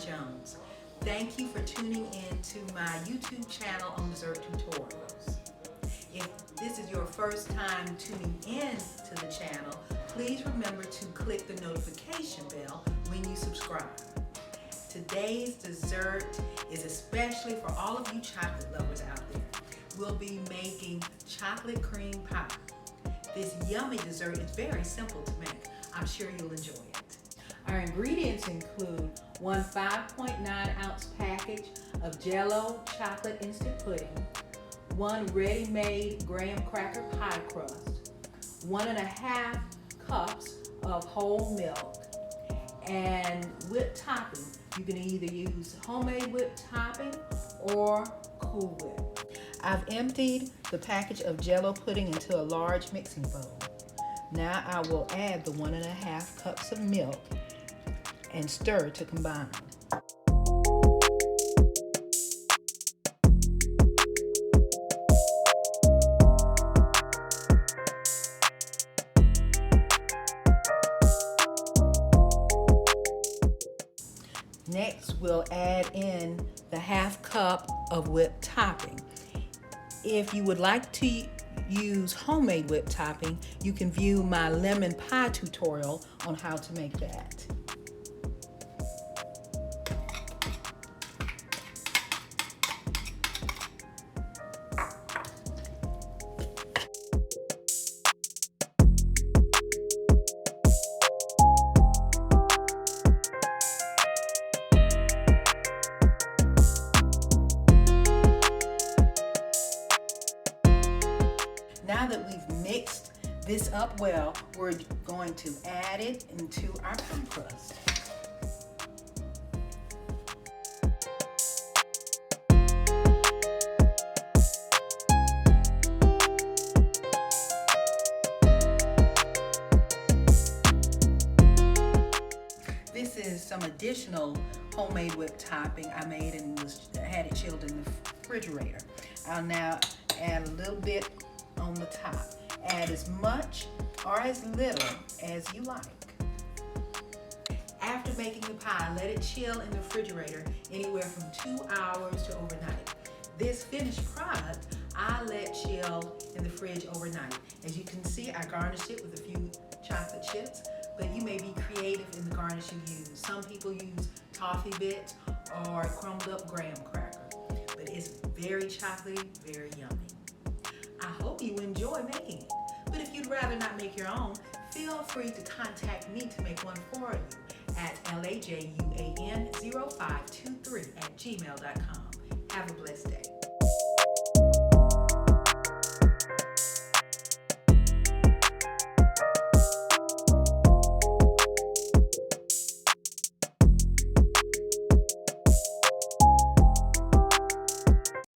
Jones. Thank you for tuning in to my YouTube channel on dessert tutorials. If this is your first time tuning in to the channel, please remember to click the notification bell when you subscribe. Today's dessert is especially for all of you chocolate lovers out there. We'll be making chocolate cream pie. This yummy dessert is very simple to make. I'm sure you'll enjoy it. Our ingredients include one 5.9 ounce package of Jell-O chocolate instant pudding, one ready-made graham cracker pie crust, 1.5 cups of whole milk, and whipped topping. You can either use homemade whipped topping or Cool Whip. I've emptied the package of Jell-O pudding into a large mixing bowl. Now I will add the 1.5 cups of milk and stir to combine. Next, we'll add in the 1/2 cup of whipped topping. If you would like to use homemade whipped topping, you can view my lemon pie tutorial on how to make that. Now that we've mixed this up well, we're going to add it into our pie crust. This is some additional homemade whipped topping I made and had it chilled in the refrigerator. I'll now add a little bit on the top. Add as much or as little as you like. After making the pie, let it chill in the refrigerator anywhere from 2 hours to overnight. This finished product, I let chill in the fridge overnight. As you can see, I garnished it with a few chocolate chips, but you may be creative in the garnish you use. Some people use toffee bits or crumbled up graham cracker, but it's very chocolatey, very yummy. I hope you enjoy making it. But if you'd rather not make your own, feel free to contact me to make one for you at LaJuan0523@gmail.com. Have a blessed day.